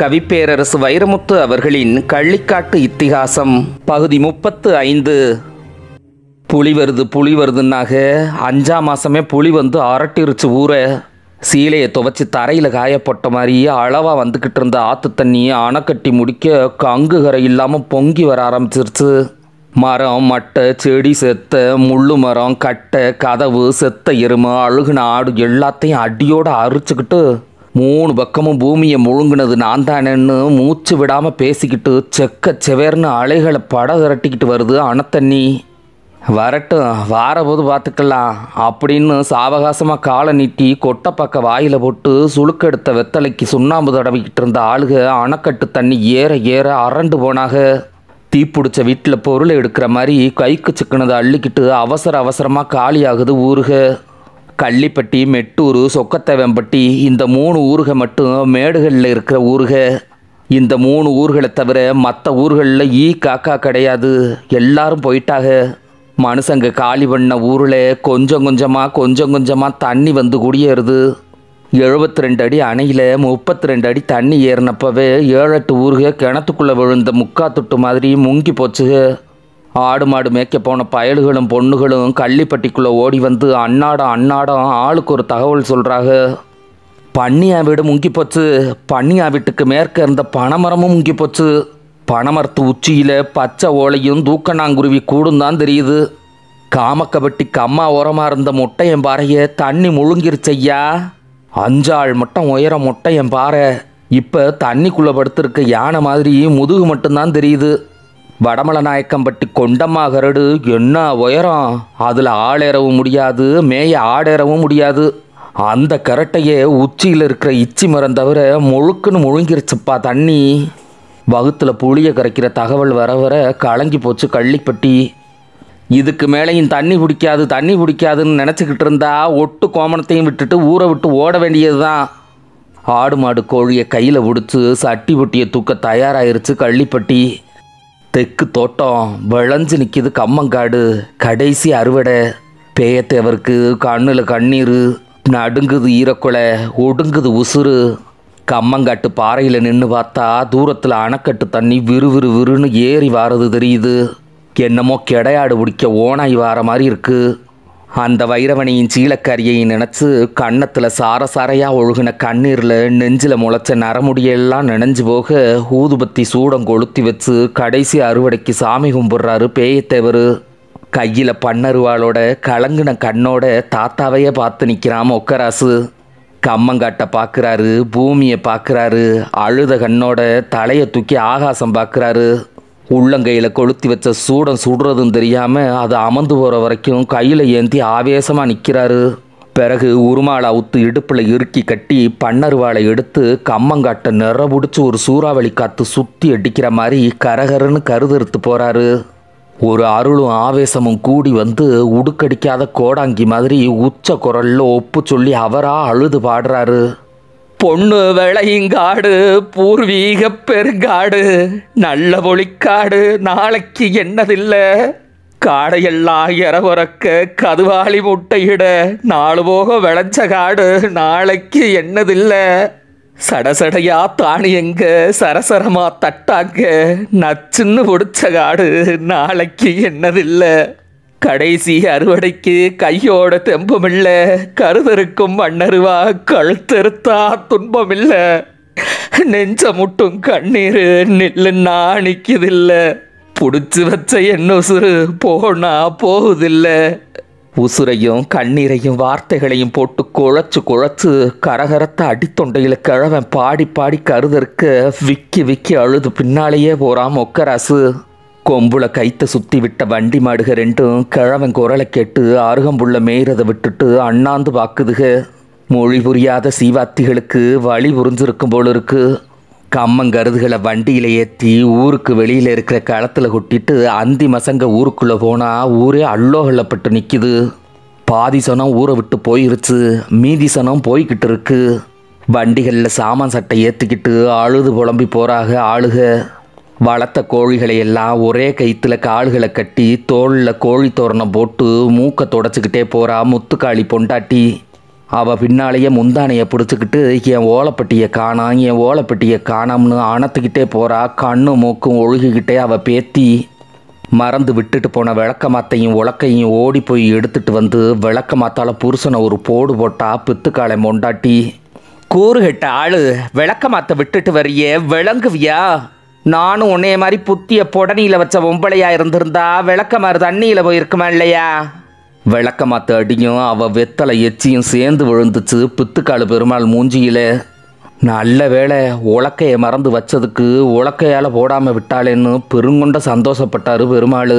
கவிப்பேரரசு வைரமுத்து அவர்களின் கள்ளிக்காட்டு இத்திகாசம் பகுதி 35. புலி வருதுன்னாக 5ஆம் மாதமே புலி வந்து அரட்டிருச்சு ஊரை. சீலையை துவைச்சி தரையில் காயப்பட்ட மாதிரி அளவாக வந்துக்கிட்டு இருந்த ஆற்று தண்ணி அணைக்கட்டி முடிக்க கங்கு கரை இல்லாமல் பொங்கி வர ஆரம்பிச்சிருச்சு. மரம், மட்டை, செடி, செத்த முள்ளு மரம், கட்டை, கதவு, செத்த எருமை, அழுகுன ஆடு எல்லாத்தையும் அடியோடு அரிச்சுக்கிட்டு 3 பக்கமும் பூமியை முழுங்கினது நான் தானேன்னு மூச்சு விடாமல் பேசிக்கிட்டு செக்க செவேர்னு அலைகளை படகரட்டிக்கிட்டு வருது அணைத்தண்ணி. வரட்டும், வாரபோது பார்த்துக்கலாம் அப்படின்னு சாவகாசமாக காலை நீட்டி கொட்டைப்பக்க வாயில் போட்டு சுளுக்கெடுத்த வெத்தலைக்கு சுண்ணாம்பு தடவிக்கிட்டு இருந்த ஆளுக அணைக்கட்டு தண்ணி ஏற ஏற அரண்டு போனாக. தீப்பிடிச்ச வீட்டில் பொருளை எடுக்கிற மாதிரி கைக்கு சிக்கினதை அள்ளிக்கிட்டு அவசரமாக காலியாகுது ஊருக. கள்ளிப்பட்டி, மெட்டூர், சொக்கத்தேவம்பட்டி இந்த 3 ஊருக மட்டும் மேடுகளில் இருக்கிற ஊருக. இந்த 3 ஊர்களை தவிர மற்ற ஊர்களில் காக்கா கிடையாது, எல்லாரும் போயிட்டாக. மனுஷங்க காலி பண்ண ஊரில் கொஞ்சம் கொஞ்சமாக தண்ணி வந்து குடியேறுது. 72 அடி அணையில் 32 அடி தண்ணி ஏறினப்பவே 7-8 ஊருக கிணத்துக்குள்ளே விழுந்த முக்காத்துட்டு மாதிரி முங்கி போச்சுக. ஆடு மாடு மேய்க்க போன பயல்களும் பொண்ணுகளும் கள்ளிப்பட்டிக்குள்ளே ஓடி வந்து அன்னாடம் ஆளுக்கு ஒரு தகவல் சொல்கிறாங்க. பன்னியா வீடு முங்கி போச்சு, பன்னியா வீட்டுக்கு மேற்க இருந்த பனைமரமும் முங்கி போச்சு. பனைமரத்து உச்சியில் பச்சை ஓலையும் தூக்கணாங்குருவி கூடும் தான் தெரியுது. காமக்கபட்டிக்கு அம்மா ஓரமாக இருந்த முட்டையன் பாறையை தண்ணி முழுங்கிருச்சையா. 5 ஆள் மட்டும் உயரம் முட்டையன் பாறை இப்போ தண்ணிக்குள்ளே படுத்திருக்க யானை மாதிரி முதுகு மட்டும்தான் தெரியுது. வடமலநாயக்கம்பட்டி கொண்டம்மா கரடு என்ன உயரம், அதில் ஆளேறவும் முடியாது, மேய ஆடேறவும் முடியாது. அந்த கரட்டையே உச்சியில் இருக்கிற இச்சி மரம் தவிர முழுக்குன்னு முழுங்கிருச்சுப்பா தண்ணி. வகுத்தில் புளியை கரைக்கிற தகவல் வர வர கலங்கி போச்சு கள்ளிப்பட்டி. இதுக்கு மேலேயும் தண்ணி பிடிக்காதுன்னு நினச்சிக்கிட்டு இருந்தா ஒட்டு கோமணத்தையும் விட்டுட்டு ஊரை விட்டு ஓட வேண்டியது தான். ஆடு மாடு கோழியை கையில் பிடிச்சி சட்டி பொட்டியை தூக்க தயாராகிருச்சு கள்ளிப்பட்டி. தெற்கு தோட்டம் விளைஞ்சு நிற்கிது கம்மங்காடு, கடைசி அறுவடை. பேயத்தேவருக்கு கண்ணில் கண்ணீர், நடுங்குது ஈரக்குலை, ஒடுங்குது உசுறு. கம்மங்காட்டு பாறையில் நின்று பார்த்தா தூரத்தில் அணைக்கட்டு தண்ணி விறுவிறுன்னு ஏறி வாரது தெரியுது. என்னமோ கிடையாடு பிடிக்க ஓனாய் வார மாதிரி இருக்குது. அந்த வைரவனையின் சீலக்காரியை நினச்சி கன்னத்தில் சாரையாக ஒழுகின கண்ணீரில் நெஞ்சில் முளைச்ச நரமுடியெல்லாம் நினைஞ்சு போக ஊதுபத்தி சூடம் கொளுத்தி வச்சு கடைசி அறுவடைக்கு சாமி கும்பிட்றாரு பேயத்தேவர். கையில் பன்னருவாளோட கலங்கின கண்ணோட தாத்தாவையே பார்த்து நிற்கிறாம ஒக்கராசு. கம்மங்காட்டை பார்க்குறாரு, பூமியை பார்க்குறாரு, அழுத கண்ணோட தலையை தூக்கி ஆகாசம் பார்க்குறாரு. உள்ளங்கையில் கொளுத்தி வச்ச சூடம் சுடுறதும் தெரியாமல் அது அமர்ந்து போகிற வரைக்கும் கையில் ஏந்தி ஆவேசமாக நிற்கிறாரு. பிறகு உருமாலை அவுத்து இடுப்பில் இறுக்கி கட்டி பன்னருவாளை எடுத்து கம்மங்காட்டை நிறபிடிச்சி ஒரு சூறாவளி காற்று சுற்றி அடிக்கிற மாதிரி கரகரன்னு கருதறுத்து போகிறாரு. ஒரு அருளும் ஆவேசமும் கூடி வந்து உடுக்கடிக்காத கோடாங்கி மாதிரி உச்ச குரலில் ஒப்பு சொல்லி அவராக அழுது பாடுறாரு. பொண்ணு விளையுங்காடு, பூர்வீக பெருங்காடு, நல்ல பொழிக்காடு, நாளைக்கு என்னதில்லை. காடையெல்லாம் இரவறக்க கதுவாளி முட்டையிட 4 போக விளைஞ்ச காடு, நாளைக்கு என்னதில்லை. சடசடையா தானி எங்க சரசரமா தட்டாங்க, நச்சுன்னு பிடிச்ச காடு, நாளைக்கு என்னதில்லை. கடைசி அறுவடைக்கு கையோட தெம்பமில்லை, கருதருக்கும் மண்ணருவா கழுத்தறுத்தா துன்பமில்லை. நெஞ்ச முட்டும் கண்ணீர் நில்லுன்னா நிற்குதில்லை. பிடிச்சி வச்ச என்ன உசுறு போனா போகுதில்லை. உசுரையும் கண்ணீரையும் வார்த்தைகளையும் போட்டு குழைச்சு கரகரத்த அடித்தொண்டையில் கிழவன் பாடி கருதற்க விக்கி அழுது பின்னாலேயே போறாம ஒக்கராசு. கொம்புல கைத்தை சுற்றி விட்ட வண்டி மாடுக 2 கிழவன் குரலை கேட்டு அருகம்புள்ள மேய்றதை விட்டுட்டு அண்ணாந்து பார்க்குதுக. மொழி புரியாத சீவாத்திகளுக்கு வழி புரிஞ்சிருக்கும் போல இருக்கு. கம்மங்கருதுகளை வண்டியில் ஏற்றி ஊருக்கு வெளியில் இருக்கிற களத்தில் கொட்டிட்டு அந்தி மசங்க ஊருக்குள்ளே போனால் ஊரே அல்லோகல்லப்பட்டு நிற்கிது. பாதி சனம் ஊரை விட்டு போயிருச்சு, மீதி சனம் போய்கிட்டு இருக்கு. வண்டிகளில் சாமான் சட்டை ஏற்றிக்கிட்டு அழுது புலம்பி போகிறாக ஆளுக. வளர்த்த கோழிகளை எல்லாம் ஒரே கயிற்றுல கால்களை கட்டி தோளில் கோழி தோரணம் போட்டு மூக்கை தொடச்சிக்கிட்டே போகிறா முத்துக்காளி பொண்டாட்டி. அவள் பின்னாலேயே முந்தானையை பிடிச்சிக்கிட்டு என் ஓலைப்பட்டியை காணாம் என் ஓலைப்பட்டியை காணாம்னு அணத்துக்கிட்டே போகிறா. கண்ணு மூக்கும் ஒழுகிக்கிட்டே அவள் பேத்தி மறந்து விட்டுட்டு போன விளக்க மாத்தையும் உலக்கையும் ஓடி போய் எடுத்துட்டு வந்து விளக்க மாத்தால புருஷனை ஒரு போடு போட்டா பித்துக்காலை மொண்டாட்டி. கூறுகட்ட ஆளு, விளக்க மாத்த விட்டுட்டு வரியே விளங்குவியா? நானும் உன்னைய மாதிரி புத்திய பொடனியில் வச்ச பொம்பளையா இருந்திருந்தா விளக்க மாதிரி தண்ணியில் போயிருக்குமா இல்லையா? விளக்க மாத்த அடியும் அவள் வெத்தலை எச்சியும் சேர்ந்து விழுந்துச்சு பித்துக்காலு பெருமாள் மூஞ்சியில். நல்ல வேளை உலக்கையை மறந்து வச்சதுக்கு உலக்கையால் போடாமல் விட்டாளேன்னு பெருங்கொண்ட சந்தோஷப்பட்டாரு பெருமாள்.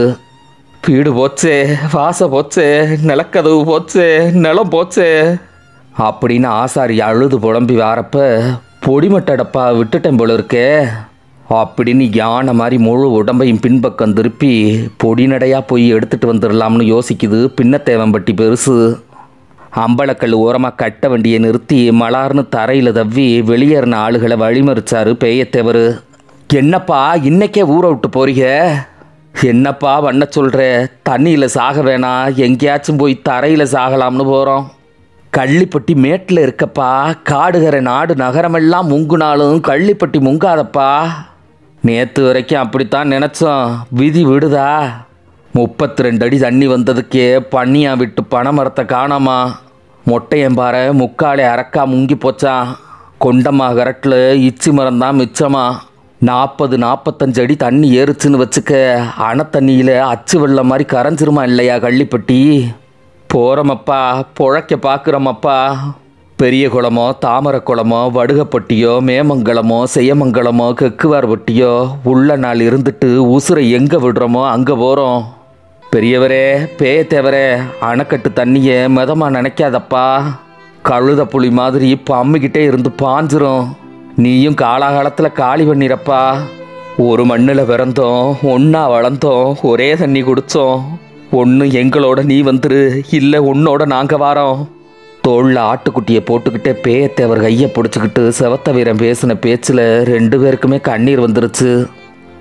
வீடு போச்சே, வாச போச்சே, நிலக்கதவு போச்சே, நிலம் போச்சே அப்படின்னு ஆசாரி அழுது புலம்பி வாரப்ப பொடிமட்டடப்பா விட்டுட்டேன் போல இருக்கே அப்படின்னு யானை மாதிரி முழு உடம்பையும் பின்பக்கம் திருப்பி பொடிநடையாக போய் எடுத்துகிட்டு வந்துடலாம்னு யோசிக்குது பின்னத்தேவம்பட்டி பெருசு. அம்பலக்கல் ஓரமாக கட்ட வண்டியை நிறுத்தி மலார்னு தரையில் தவ்வி வெளியேறின ஆளுகளை வழிமறிச்சாரு பேயத்தேவர். என்னப்பா இன்னைக்கே ஊரை விட்டு போறீங்க? என்னப்பா பண்ண சொல்கிற? தண்ணியில் சாக வேணாம், எங்கேயாச்சும் போய் தரையில் சாகலாம்னு போகிறோம். கள்ளிப்பட்டி மேட்டில் இருக்கப்பா, காடுகிற நாடு நகரமெல்லாம் முங்குனாலும் கள்ளிப்பட்டி முங்காதப்பா. நேற்று வரைக்கும் அப்படித்தான் நினச்சோம், விதி விடுதா? 32 அடி தண்ணி வந்ததுக்கே பண்ணியா விட்டு பனைமரத்தை காணாமா. மொட்டையம்பாறை முக்காலே அரக்கா முங்கி போச்சான். கொண்டம்மா கரட்டில் இச்சி மரம் தான் மிச்சமா. 40-45 அடி தண்ணி ஏறுச்சுன்னு வச்சுக்க, அணை தண்ணியில் அச்சு வெள்ளம் மாதிரி கரைஞ்சிருமா இல்லையா கள்ளிப்பட்டி? போகிறோமப்பா, புழைக்க பார்க்குறோமப்பா. பெரிய குளமோ தாமரை குளமோ வடுகப்பட்டியோ மேமங்கலமோ செய்யமங்கலமோ கெக்குவார்பட்டியோ உள்ள நாள் இருந்துட்டு உசுரை எங்கே விடுறோமோ அங்கே போகிறோம். பெரியவரே பேயத்தேவரே, அணைக்கட்டு தண்ணியை மிதமாக நினைக்காதப்பா. கழுத புலி மாதிரி பம்மிக்கிட்டே இருந்து பாஞ்சிரும். நீயும் காலாகாலத்தில் காலி பண்ணிடப்பா. ஒரு மண்ணில் பிறந்தோம், ஒன்றா வளர்ந்தோம், ஒரே தண்ணி குடித்தோம். ஒன்று எங்களோட நீ வந்துரு, இல்லை உன்னோட நாங்கள் வாரோம். தோளில் ஆட்டுக்குட்டியை போட்டுக்கிட்டே பேயத்தேவர் கையை பிடிச்சிக்கிட்டு செவத்த வீரன் பேசின பேச்சில் 2 பேருக்குமே கண்ணீர் வந்துருச்சு.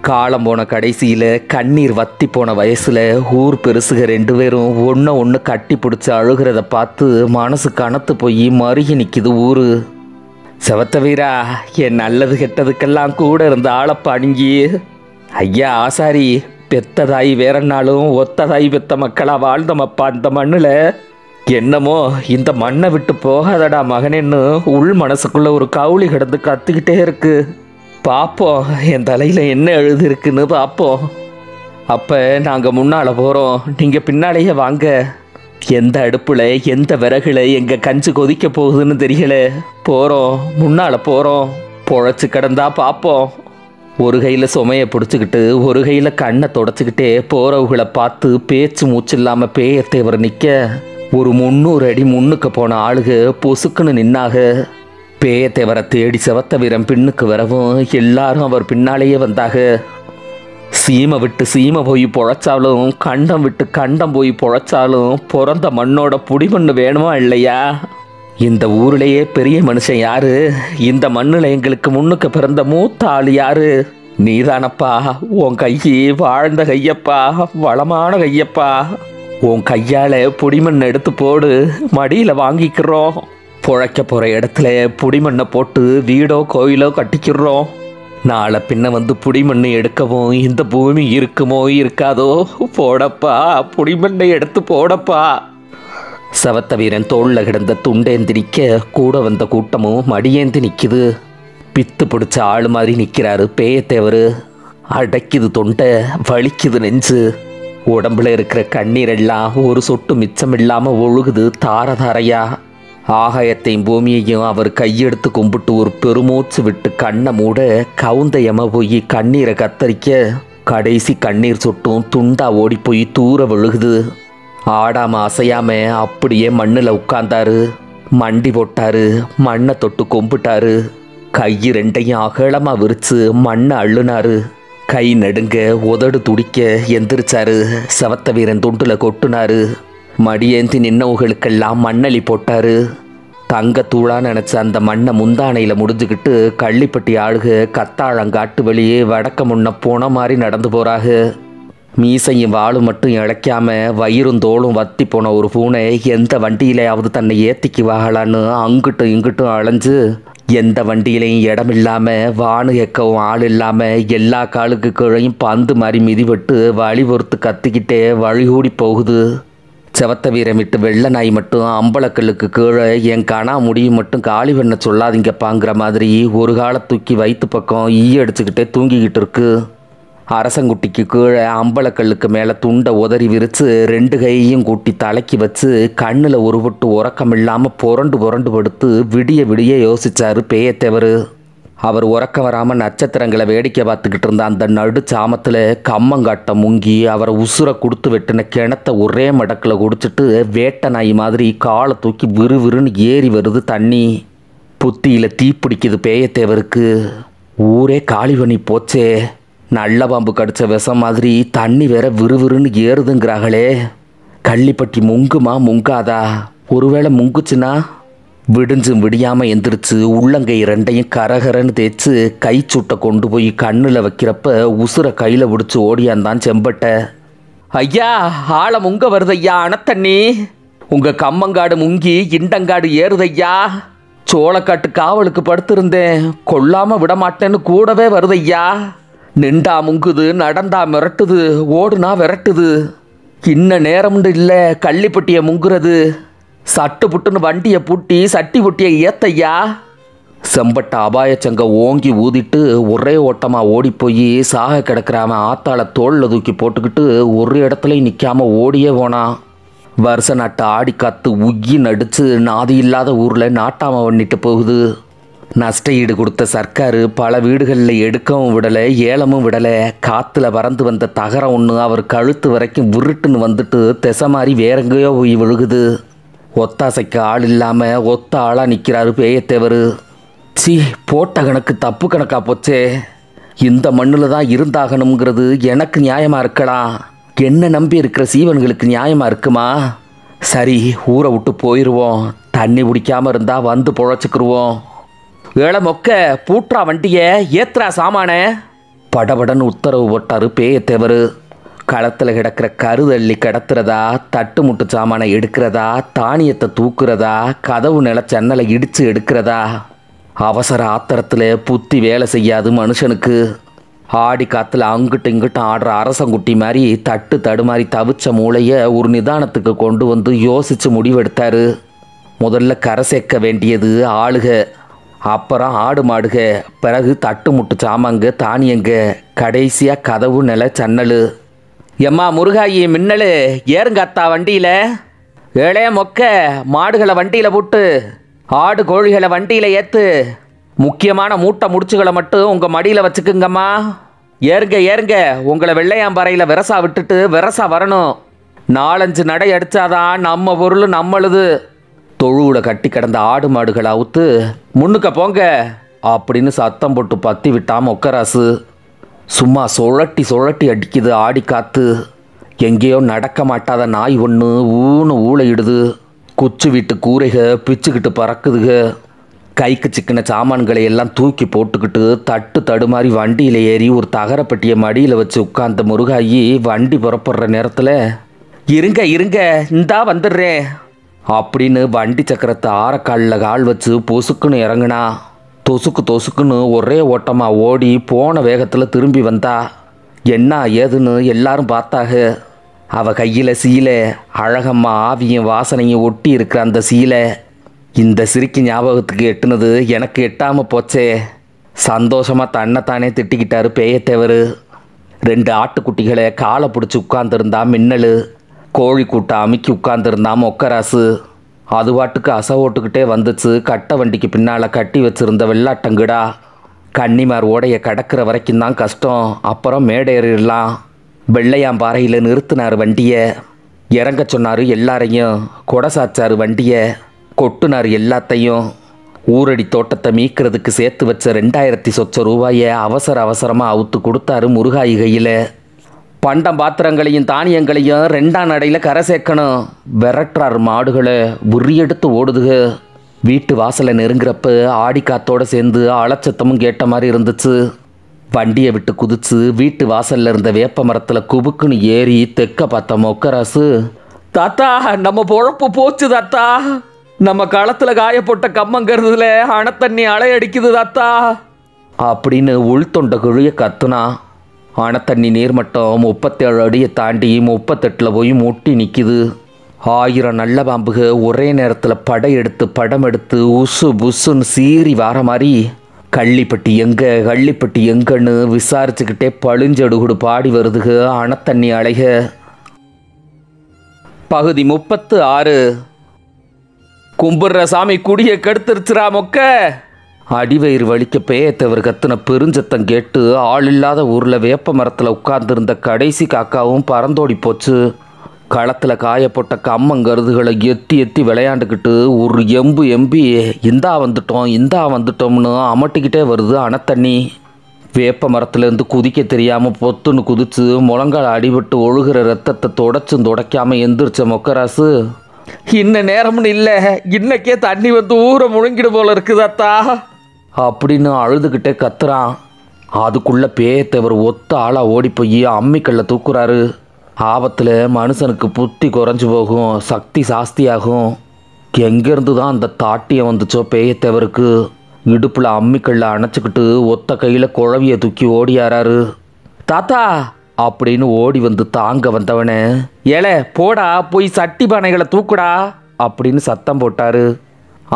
காலம் போன கடைசியில் கண்ணீர் வத்தி போன வயசில் ஊர் பெருசுக 2 பேரும் ஒன்று கட்டி பிடிச்சி அழுகிறத பார்த்து மனசு கனத்து போய் மருகி நிற்கிது ஊர். செவத்த வீரா, என் நல்லது கெட்டதுக்கெல்லாம் கூட இருந்த ஆளப்பா நீங்கி. ஐயா ஆசாரி, பெத்ததாய் வேறனாலும் ஒத்ததாய் பெத்த மக்களாக வாழ்ந்தமப்பா இந்த மண்ணில். என்னமோ இந்த மண்ணை விட்டு போகாதடா மகனேன்னு உள் மனசுக்குள்ள ஒரு கவுளி கிடந்து கத்திக்கிட்டே இருக்கு. பார்ப்போம் என் தலையில் என்ன எழுதிருக்குன்னு பார்ப்போம். அப்போ நாங்கள் முன்னால் போகிறோம், நீங்கள் பின்னாலேயே வாங்க. எந்த அடுப்பில் எந்த விறகுல எங்கள் கஞ்சி கொதிக்க போகுதுன்னு தெரியல. போகிறோம், முன்னால் போகிறோம். பொழைச்சி கிடந்தா பார்ப்போம். ஒரு கையில் சுமையை பிடிச்சிக்கிட்டு ஒரு கையில் கண்ணை தொடச்சிக்கிட்டே போகிறவங்களை பார்த்து பேச்சு மூச்சு இல்லாமல் பேயத்தேவர் நிற்க ஒரு 300 அடி முன்னுக்கு போன ஆளுக பொசுக்குன்னு நின்னாக. பேயத்தேவரை தேடி செவத்த வீரன் பின்னுக்கு வரவும் எல்லாரும் அவர் பின்னாலேயே வந்தாக. சீமை விட்டு சீமை போய் பொழைச்சாலும் கண்டம் விட்டு கண்டம் போய் பொழைச்சாலும் பிறந்த மண்ணோட புடிமண்ணு வேணுமா இல்லையா? இந்த ஊர்லேயே பெரிய மனுஷன் யாரு? இந்த மண்ணில் எங்களுக்கு முன்னுக்கு பிறந்த மூத்த ஆள் யாரு? நீதானப்பா. உன் கையை வாழ்ந்த கையப்பா, வளமான கையப்பா. உன் கையால் புடிமண் எடுத்து போடு, மடியில் வாங்கிக்கிறோம். புழைக்க போகிற இடத்துல புடிமண்ணை போட்டு வீடோ கோயிலோ கட்டிக்கிறோம். நாளை பின்ன வந்து புடிமண் எடுக்கவும் இந்த பூமி இருக்குமோ இருக்காதோ. போடப்பா, புடிமண்ணை எடுத்து போடப்பா. செவத்த வீரன் தோளில் கிடந்த துண்டேந்தி நிற்க கூட வந்த கூட்டமும் மடியேந்தி நிற்கிது. பித்து பிடிச்ச ஆள் மாதிரி நிற்கிறாரு பேயத்தேவர். அடைக்குது தொண்டை, வலிக்குது நெஞ்சு. உடம்புல இருக்கிற கண்ணீரெல்லாம் ஒரு சொட்டு மிச்சம் இல்லாமல் ஒழுகுது தார தாரையா. ஆகாயத்தையும் பூமியையும் அவர் கையெடுத்து கும்பிட்டு ஒரு பெருமூச்சு விட்டு கண்ணை மூட கவுந்தையம போய் கண்ணீரை கத்தரிக்க கடைசி கண்ணீர் சொட்டும் துண்டா ஓடி போய் தூர விழுகுது. ஆடாமல் அசையாமல் அப்படியே மண்ணில் உட்கார்ந்தாரு. மண்டி போட்டாரு, மண்ணை தொட்டு கும்பிட்டாரு. கை 2ஐயும் அகலமாக விரித்து மண்ணை அள்ளுனாரு. கை நடுங்க உதடு துடிக்க எந்திரிச்சாரு. செவத்த வீரன் துண்டில் கொட்டுனாரு. மடியேந்தி நின்னவங்களுக்கெல்லாம் மண்ணளி போட்டாரு. தங்கத்தூளாக நினச்ச அந்த மண்ணை முந்தானையில் முடிஞ்சுக்கிட்டு கள்ளிப்பட்டி ஆளுக கத்தாழங்காட்டு வெளியே வடக்க முன்ன போன மாதிரி நடந்து போகிறாங்க. மீசையும் வாளும் மட்டும் இழைக்காம வயிறும் தோளும் வத்தி போன ஒரு பூனை எந்த வண்டியிலையாவது தன்னை ஏற்றிக்குவாங்களான்னு அங்கிட்டும் இங்கிட்டும் அலைஞ்சு எந்த வண்டியிலையும் இடமில்லாம வானு எக்கவும் ஆள் இல்லாம எல்லா காலுக்கு கீழையும் பந்து மாதிரி மிதிபட்டு வழி பொறுத்து கத்திக்கிட்டே வழிகூடி போகுது. செவத்த வீரம் விட்டு வெள்ளை நாய் மட்டும் அம்பலக்கல்லுக்கு கீழே என் கணா முடியும் மட்டும் காலி பண்ண சொல்லாதீங்கப்பாங்கிற மாதிரி ஒரு காலை தூக்கி வயிற்று பக்கம் அடிச்சுக்கிட்டே தூங்கிக்கிட்டு இருக்கு. அரசங்குட்டிக்கு கீழே அம்பலக்கல்லுக்கு மேலே துண்டை உதறி விரித்து 2 கையையும் கூட்டி தலைக்கி வச்சு கண்ணில் ஒரு பொட்டு உறக்கம் இல்லாமல் புரண்டு புரண்டு படுத்து விடிய விடிய யோசிச்சாரு பேயத்தேவர். அவர் உறக்கம் வராமல் நட்சத்திரங்களை வேடிக்கை பார்த்துக்கிட்டு இருந்த அந்த நடு சாமத்தில் கம்மங்காட்டை முங்கி அவரை உசுரை கொடுத்து வெட்டின கிணத்த ஒரே மடக்கில் குடிச்சிட்டு வேட்டை நாய் மாதிரி காலை தூக்கி விறுவிறுன்னு ஏறி வருது தண்ணி. புத்தியில் தீப்பிடிக்குது பேயத்தேவருக்கு. ஊரே காலி பண்ணி போச்சே, நல்ல பாம்பு கடிச்ச விஷம் மாதிரி தண்ணி வேற விறுவிறுன்னு ஏறுதுங்கிறாங்களே. கள்ளிப்பட்டி முங்குமா முங்காதா? ஒருவேளை முங்குச்சுன்னா? விடிஞ்சும் விடியாமல் எந்திரிச்சு உள்ளங்கை 2ஐயும் கரகரன்னு தேய்ச்சி கை சுட்டை கொண்டு போய் கண்ணில் வைக்கிறப்ப உசுரை கையில் பிடிச்சி ஓடியாந்தான் செம்பட்டை. ஐயா, ஆளை முங்க வருதையா அணத்தண்ணி. உங்கள் கம்மங்காடு முங்கி இண்டங்காடு ஏறுதையா. சோளக்காட்டு காவலுக்கு படுத்திருந்தேன், கொல்லாமல் விடமாட்டேன்னு கூடவே வருதையா. நின்றா முங்குது, நடந்தா மிரட்டுது, ஓடுனா விரட்டுது. இன்ன நேரம்னு இல்லை கள்ளிப்பட்டியை முங்குறது. சட்டு புட்டுன்னு வண்டியை பூட்டி சட்டி புட்டியை ஏத்தையா. செம்பட்ட அபாயச்சங்க ஓங்கி ஊதிட்டு ஒரே ஓட்டமாக ஓடி போய் சாக கிடக்கிறாம ஆத்தாளை தோளில் தூக்கி போட்டுக்கிட்டு ஒரு இடத்துலையும் நிற்காமல் ஓடியே போனான். வருஷ நாட்டு ஆடி காத்து உக்கி நடிச்சு நாதி இல்லாத ஊரில் நாட்டாமல் பண்ணிட்டு போகுது. நஷ்ட ஈடு கொடுத்த சர்க்காரு பல வீடுகளில் எடுக்கவும் விடலை, ஏலமும் விடலை. காற்றுல பறந்து வந்த தகரம் ஒன்று அவர் கழுத்து வரைக்கும் விருட்டுன்னு வந்துட்டு திசை மாதிரி வேறெங்கேயோ போய் விழுகுது. ஒத்தாசைக்கு ஆள் இல்லாமல் ஒத்த ஆளாக நிற்கிறாரு பேயத்தேவர். சி, போட்ட கணக்கு தப்பு கணக்காக போச்சே. இந்த மண்ணில் தான் இருந்தாகணுங்கிறது எனக்கு நியாயமாக இருக்கலாம், என்ன நம்பி இருக்கிற சீவன்களுக்கு நியாயமாக இருக்குமா? சரி, ஊரை விட்டு போயிடுவோம். தண்ணி பிடிக்காமல் இருந்தால் வந்து பொழைச்சிக்கிருவோம். ஏழை மொக்க, பூட்ரா வண்டியை, ஏத்துறா சாமான. படபடன்னு உத்தரவு போட்டார் பேயத்தேவர். களத்தில் கிடக்கிற கருதள்ளி கிடத்துறதா, தட்டு முட்டு சாமானை எடுக்கிறதா, தானியத்தை தூக்குறதா, கதவு நில ஜன்னலை இடித்து எடுக்கிறதா. அவசர ஆத்திரத்தில் புத்தி வேலை செய்யாது மனுஷனுக்கு. ஆடி காற்றுல அங்கிட்டு இங்கிட்டும் ஆடுற அரசங்குட்டி மாதிரி தட்டு தடுமாறி தவிச்ச மூளையை ஒரு நிதானத்துக்கு கொண்டு வந்து யோசித்து முடிவெடுத்தார். முதல்ல கரை சேர்க்க வேண்டியது ஆளுக, அப்புறம் ஆடு மாடுக, பிறகு தட்டு முட்டு சாமாங்க, தானியங்க, கடைசியாக கதவு நில சன்னல். எம்மா முருகாயி மின்னலு, ஏறுங்காத்தா வண்டியில். ஏழே மொக்க, மாடுகளை வண்டியில் போட்டு ஆடு கோழிகளை வண்டியில் ஏற்று, முக்கியமான மூட்டை முடிச்சுகளை மட்டும் உங்கள் மடியில் வச்சுக்குங்கம்மா. ஏறுங்க ஏறுங்க, உங்களை வெள்ளையாம்பறையில் விரசா விட்டுட்டு விரசா வரணும். 4-5 நடை அடித்தாதான் நம்ம பொருள் நம்மளுது. தொழுவில் கட்டி கிடந்த ஆடு மாடுகளை அவுத்து முன்னுக்க போங்க அப்படின்னு சத்தம் போட்டு பற்றி விட்டாம ஒக்கராசு. சும்மா சுழட்டி சுழட்டி அடிக்குது ஆடி காத்து. எங்கேயோ நடக்க மாட்டாத நாய் ஒன்று ஊன்னு ஊழையிடுது. குச்சி வீட்டு கூரைக பிச்சுக்கிட்டு பறக்குதுக. கைக்கு சிக்கின சாமான்களை எல்லாம் தூக்கி போட்டுக்கிட்டு தட்டு தடுமாறி வண்டியில் ஏறி ஒரு தகரப்பட்டியை மடியில் வச்சு உட்கார்ந்த முருகாயி வண்டி புறப்படுற நேரத்தில், இருங்க இருங்க இந்தா வந்துடுறேன் அப்படின்னு வண்டி சக்கரத்தை ஆரக்காலில் கால் வச்சு பொசுக்குன்னு இறங்குனா. தொசுக்கு தொசுக்குன்னு ஒரே ஓட்டமாக ஓடி போன வேகத்தில் திரும்பி வந்தா. என்ன ஏதுன்னு எல்லாரும் பார்த்தாக. அவள் கையில் சீலை, அழகம்மா ஆவியும் வாசனையும் ஒட்டி இருக்கிற அந்த சீலை. இந்த சிரிக்கு ஞாபகத்துக்கு எட்டுனது எனக்கு எட்டாமல் போச்சே. சந்தோஷமாக தன்னைத்தானே திட்டிக்கிட்டாரு பேயத்தேவர். 2 ஆட்டுக்குட்டிகளை காலை பிடிச்சி உட்கார்ந்துருந்தா மின்னல். கோழி கூட்டை அமுக்கி உட்கார்ந்துருந்தா மொக்கராசு. அது பாட்டுக்கு அசவோட்டுக்கிட்டே வந்துச்சு கட்டை வண்டிக்கு பின்னால் கட்டி வச்சுருந்த வெள்ளாட்டங்கிடா. கன்னிமார் ஓடைய கடக்கிற வரைக்கும் தான் கஷ்டம், அப்புறம் மேடேறிடலாம். வெள்ளையாம்பாறையில் நிறுத்தினார் வண்டியை. இறங்க சொன்னார் எல்லாரையும். கொடை சாச்சார் வண்டியை, கொட்டுனார் எல்லாத்தையும். ஊரடி தோட்டத்தை மீக்கிறதுக்கு சேர்த்து வச்ச 2000 சொச்ச ரூபாயை அவசர அவசரமாக அவுத்து கொடுத்தாரு முருகாயி கையில். பண்டம் பாத்திரங்களையும் தானியங்களையும் 2ஆம் நடையில் கரை சேர்க்கணும். விரட்டுறார் மாடுகளை, உரியெடுத்து ஓடுதுக. வீட்டு வாசலை நெருங்குறப்ப ஆடி காத்தோடு சேர்ந்து அலச்சத்தமும் கேட்ட மாதிரி இருந்துச்சு. வண்டியை விட்டு குதிச்சு வீட்டு வாசல்ல இருந்த வேப்ப மரத்தில் குபுக்குன்னு ஏறி தெக்க பார்த்த மொக்கராசு, தாத்தா நம்ம பொழப்பு போச்சு தாத்தா, நம்ம களத்தில் காயப்போட்ட கம்மங்கிறதுல அணைத்தண்ணி அலையடிக்குது தாத்தா அப்படின்னு உள்தொண்ட குழிய கத்துனா. அணைத்தண்ணி நீர்மட்டம் 37 அடியை தாண்டி 38 போய் முட்டி நிற்கிது. 1000 நல்ல பாம்புக ஒரே நேரத்தில் படையெடுத்து படம் எடுத்து உசு புசுன்னு சீறி வார மாதிரி கள்ளிப்பட்டி எங்கன்னு விசாரிச்சுக்கிட்டே பழுஞ்சடுகுடு பாடி வருதுக அணைத்தண்ணி அலைக. பகுதி 36. கும்பிட்ற சாமி குடியை கெடுத்துருச்சுரா மொக்க. அடிவயிறு வலிக்க பேயத்தவர் கத்துன பெருஞ்சத்தம் கேட்டு ஆள் இல்லாத ஊரில் வேப்ப மரத்தில் உட்கார்ந்துருந்த கடைசி காக்காவும் பறந்தோடி போச்சு. களத்தில் காயப்போட்ட கம்மங்கருதுகளை எத்தி எத்தி விளையாண்டுக்கிட்டு ஒரு எம்பி இந்தா வந்துட்டோம்னு அமட்டிக்கிட்டே வருது அணைத்தண்ணி. வேப்ப மரத்துலேருந்து குதிக்க தெரியாமல் பொத்துன்னு குதிச்சு முழங்கால் அடிபட்டு ஒழுகிற ரத்தத்தை தொடச்சும் துடைக்காமல் எந்திரிச்ச மொக்கராசு, இன்ன நேரம்னு இல்லை, இன்னைக்கே தண்ணி வந்து ஊரை முழுங்கிடு போல இருக்குதாத்தா அப்படின்னு அழுதுகிட்டே கத்துறான். அதுக்குள்ளே பேயத்தவர் ஒத்த ஆளாக ஓடி போய் அம்மிக்கல்ல தூக்குறாரு. ஆபத்தில் மனுஷனுக்கு புத்தி குறைஞ்சி போகும், சக்தி சாஸ்தியாகும். எங்கேருந்து தான் அந்த தாட்டியம் வந்துச்சோ பேயத்தவருக்கு. இடுப்பில் அம்மிக்கல்ல அணைச்சிக்கிட்டு ஒத்த கையில் குழவியை தூக்கி ஓடியாராரு. தாத்தா அப்படின்னு ஓடி வந்து தாங்க வந்தவனே, ஏலே போடா போய் சட்டி பானைகளை தூக்குடா அப்படின்னு சத்தம் போட்டாரு.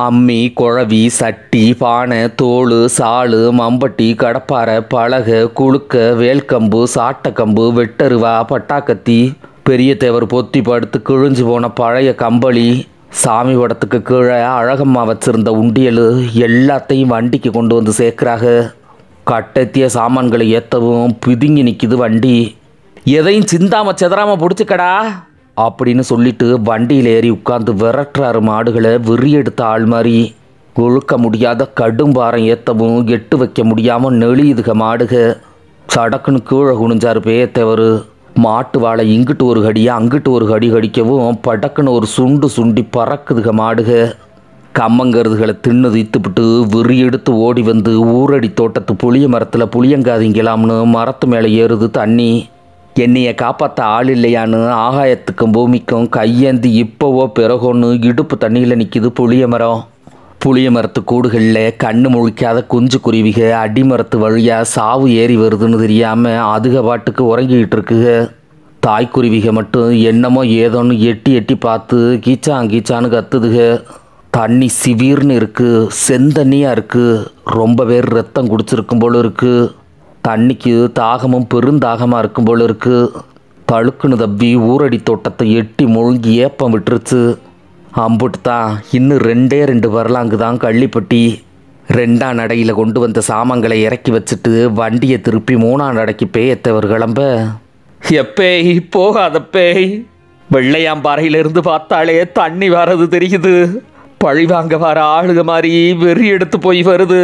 அம்மி, குழவி, சட்டி, பானை, தோல், சாலு, மம்பட்டி, கடப்பாரை, பலகை, குழுக்க, வேல்கம்பு, சாட்டக்கம்பு, வெட்டருவா, பட்டாக்கத்தி, பெரிய தேவர் பொத்தி படுத்து கிழிஞ்சு போன பழைய கம்பளி, சாமி படத்துக்கு கீழே அழகம்மா வச்சிருந்த உண்டியல் எல்லாத்தையும் வண்டிக்கு கொண்டு வந்து சேர்க்குறாங்க. கட்டத்திய சாமான்களை ஏற்றவும் பிதுங்கி நிற்கிது வண்டி. எதையும் சிந்தாம செதறாம பிடிச்சிக்கடா அப்படின்னு சொல்லிட்டு வண்டியில் ஏறி உட்காந்து விரட்டுறாரு மாடுகளை வெறியெடுத்த ஆள் மாதிரி. ஒழுக்க முடியாத கடும் பாரம் ஏற்றவும் எட்டு வைக்க முடியாமல் நெளியுதுக மாடுக. சடக்குன்னு கீழே குனிஞ்சாரு பேயத்தவர். மாட்டு வாழை இங்கிட்டு ஒரு கடியை அங்கிட்டு ஒரு கடி கடிக்கவும் படக்குன்னு ஒரு சுண்டு சுண்டி பறக்குதுக மாடுக. கம்மங்கருதுகளை தின்னு தீத்துப்பிட்டு வெறி எடுத்து ஓடி வந்து ஊரடி தோட்டத்து புளிய மரத்தில் புளியங்காதிங்கலாம்னு மரத்து மேலே ஏறுது தண்ணி. என்னையை காப்பாற்ற ஆள் இல்லையான்னு ஆகாயத்துக்கும் பூமிக்கும் கையேந்தி இப்போவோ பிறகோன்னு இடுப்பு தண்ணியில் நிற்கிது புளிய மரம். புளிய மரத்து கூடுகளில் கண்ணு முழிக்காத குஞ்சு குருவிக அடிமரத்து வழியாக சாவு ஏறி வருதுன்னு தெரியாமல் அதுக பாட்டுக்கு உறங்கிக்கிட்டு இருக்குக. தாய்க்குருவிக மட்டும் என்னமோ ஏதோன்னு எட்டி எட்டி பார்த்து கீச்சான்னு கத்துதுக. தண்ணி சிவீர்னு இருக்குது, செந்தண்ணியாக இருக்குது, ரொம்ப பேர் ரத்தம் குடிச்சிருக்கும் போல இருக்குது. தண்ணிக்கு தாகமும் பெருந்தாகமாக இருக்கும் போல இருக்குது. தழுக்குன்னு தப்பி ஊரடி தோட்டத்தை எட்டி முழுங்கி ஏப்பம் விட்டுருச்சு. அம்புட்டு தான் இன்னும் 2 வரலாங்கு தான் கள்ளிப்பட்டி. 2ஆம் நடையில் கொண்டு வந்த சாமான்களை இறக்கி வச்சுட்டு வண்டியை திருப்பி 3ஆம் நடைக்கு பேயத்தவர் கிளம்ப, எப்பேய் போகாத பேய், வெள்ளையாம்பாறையிலிருந்து பார்த்தாலே தண்ணி வர்றது தெரியுது, பழி வாங்க வர ஆளுக மாதிரி வெறி எடுத்து போய் வருது,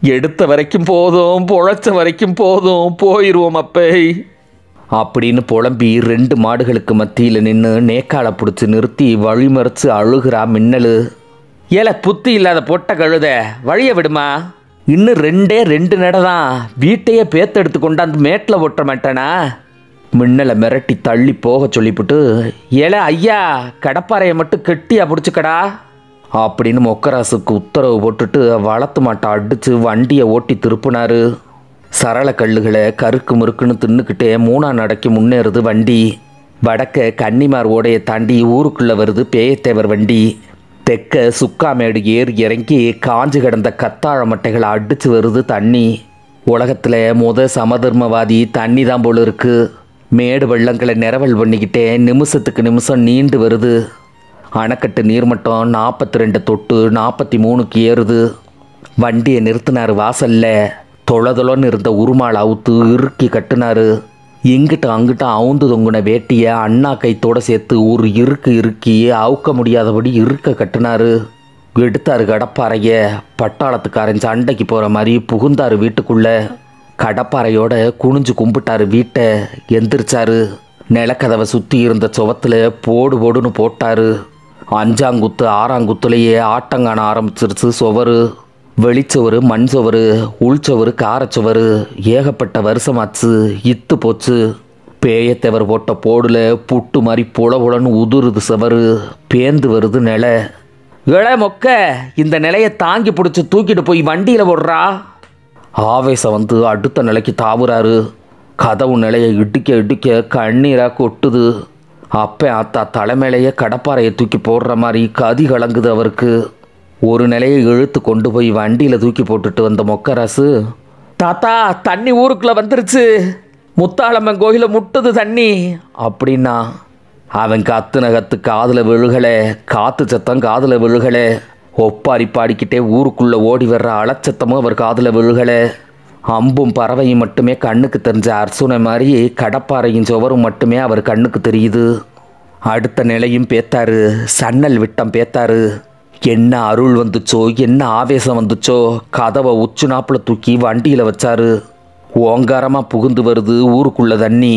எடுத்த வரைக்கும் போதும் பொழைச்ச வரைக்கும் போதும் போயிடுவோம் அப்பேய் அப்படின்னு புலம்பி 2 மாடுகளுக்கு மத்தியில் நின்று நேக்காலை பிடிச்சி நிறுத்தி வழிமறிச்சு அழுகிறா மின்னலு. ஏல புத்தி இல்லாத பொட்ட கழுத வழிய விடுமா, இன்னும் 2 நடை தான், வீட்டையே பேத்தெடுத்து கொண்டாந்து மேட்டில் ஒட்ட மாட்டானா. மின்னலை மிரட்டி தள்ளி போக சொல்லிவிட்டு, ஏல ஐயா கடப்பாறையை மட்டும் கெட்டியா பிடிச்சிக்கடா அப்படின்னு மொக்கராசுக்கு உத்தரவு போட்டுட்டு வளர்த்து மாட்டை அடித்து வண்டியை ஓட்டி திருப்பினாரு. சரள கல்லுகளை கருக்கு முறுக்குன்னு தின்னுக்கிட்டே 3ஆம் நடைக்கு முன்னேறுது வண்டி. வடக்க கன்னிமார் ஓடையை தாண்டி ஊருக்குள்ளே வருது பேயத்தேவர் வண்டி. தெற்க சுக்காமேடு ஏறி இறங்கி காஞ்சு கிடந்த கத்தாழ மட்டைகளை அடித்து வருது தண்ணி. உலகத்தில் சமதர்மவாதி தண்ணி தான் போல இருக்கு. மேடு வெள்ளங்களை நிறவல் பண்ணிக்கிட்டே நிமிஷத்துக்கு நிமிஷம் நீண்டு வருது. அணைக்கட்டு நீர்மட்டம் 42 தொட்டு 43க்கு ஏறுது. வண்டியை நிறுத்தினார் வாசல்ல. தொளதொலன்னு இருந்த உருமாள் அவுத்து இறுக்கி கட்டினாரு. இங்கிட்ட அங்கிட்ட அவுந்து தொங்குன வேட்டியை அண்ணா கைத்தோடு சேர்த்து ஒரு இறுக்கி அவுக்க முடியாதபடி இருக்க கட்டினாரு. எடுத்தாரு கடப்பாறைய. பட்டாளத்துக்காரன் சண்டைக்கு போகிற மாதிரி புகுந்தாரு வீட்டுக்குள்ளே. கடப்பாறையோட குனிஞ்சு கும்பிட்டாரு வீட்டை. எந்திரிச்சாரு. நிலக்கதவை சுற்றி இருந்த சுவத்தில் போடுன்னு போட்டாரு. 5ஆங்குத்து 6ஆங்குத்துலேயே ஆட்டங்கான ஆரம்பிச்சிருச்சு சுவரு. வெளிச்சவரு மண் சுவரு உள்சவரு காரச்சுவரு ஏகப்பட்ட வருஷமாச்சு, இத்து போச்சு. பேயத்தேவர் போட்ட போடுல புட்டு மாதிரி புலன்னு உதுருது சுவரு, பேந்து வருது நிலை. இள மொக்க, இந்த நிலையை தாங்கி பிடிச்சி தூக்கிட்டு போய் வண்டியில் போடுறா. ஆவேசம் வந்து அடுத்த நிலைக்கு தாவுறாரு. கதவு நிலையை இடிக்க இடிக்க கண்ணீராக கொட்டுது. அப்போ அத்தா தலைமையிலேயே கடப்பாறையை தூக்கி போடுற மாதிரி கதி கலங்குது அவருக்கு. ஒரு நிலையை இழுத்து கொண்டு போய் வண்டியில் தூக்கி போட்டுட்டு வந்த மொக்கராசு, தாத்தா தண்ணி ஊருக்குள்ளே வந்துருச்சு, முத்தாளம்மன் கோயிலை முட்டுது தண்ணி அப்படின்னா. அவன் கத்துன கத்து காதில் விழுகலை, காற்று சத்தம் காதில் விழுகலை. ஒப்பாரி பாடிக்கிட்டே ஊருக்குள்ளே ஓடி வர்ற அலச்சத்தமும் அவர் காதில் விழுகலை. அம்பும் பறவையும் மட்டுமே கண்ணுக்கு தெரிஞ்ச அர்சுனை மாதிரி கடப்பாறையும் சுவரும் மட்டுமே அவர் கண்ணுக்கு தெரியுது. அடுத்த நிலையும் பேத்தாரு, சன்னல் விட்டம் பேத்தாரு. என்ன அருள் வந்துச்சோ, என்ன ஆவேசம் வந்துச்சோ, கதவை உச்சு நாப்பில் தூக்கி வண்டியில் வச்சாரு. ஓங்காரமாக புகுந்து வருது ஊருக்குள்ள தண்ணி.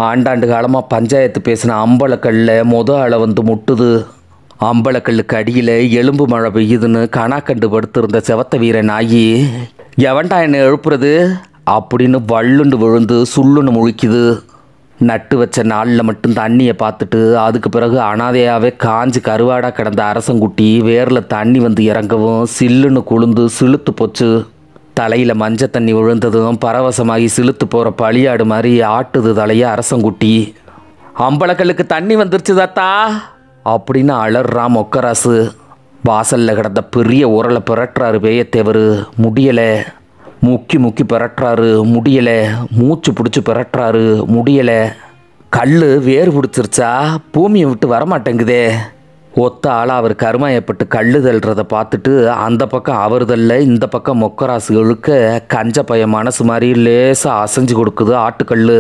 ஆண்டாண்டு காலமாக பஞ்சாயத்து பேசின அம்பலக்கல்லில் அலை வந்து முட்டுது. அம்பலக்கல்லுக்கு அடியில் எலும்பு மழை பெய்யுதுன்னு கணாக்கண்டு படுத்திருந்த செவத்த வீர நாயி, எவன்டா என்னை எழுப்புறது அப்படின்னு வள்ளுண்டு விழுந்து சுள்ளுன்னு முழிக்குது. நட்டு வச்ச நாளில் மட்டும் தண்ணியை பார்த்துட்டு அதுக்கு பிறகு அனாதையாகவே காஞ்சி கருவாடாக கிடந்த அரசங்குட்டி வேரில் தண்ணி வந்து இறங்கவும் சில்லுன்னு குளுந்து சிலுத்து போச்சு. தலையில் மஞ்சள் தண்ணி விழுந்ததும் பரவசமாகி சிலுத்து போகிற பழியாடு மாதிரி ஆட்டுது தலையை அரசங்குட்டி. அம்பலக்கல்லுக்கு தண்ணி வந்துருச்சு தாத்தா அப்படின்னு அலறான் மொக்கராசு. வாசலில் கிடந்த பெரிய உரலை பிறட்டுறாரு பேயத்தேவர், முடியலை. முக்கி முக்கி பிறட்டுறாரு, முடியலை. மூச்சு பிடிச்சி பிறட்டுறாரு, முடியலை. கல் வேறு பிடிச்சிருச்சா, பூமியை விட்டு வரமாட்டேங்குதே. ஒத்த ஆளாக அவர் கருமாயப்பட்டு கல் தள்ளுறதை பார்த்துட்டு அந்த பக்கம் அவர் தள்ள இந்த பக்கம் மொக்கராசு இழுக்க கஞ்ச பைய மனசு மாதிரி லேசாக அசைஞ்சு கொடுக்குது ஆட்டுக்கல்.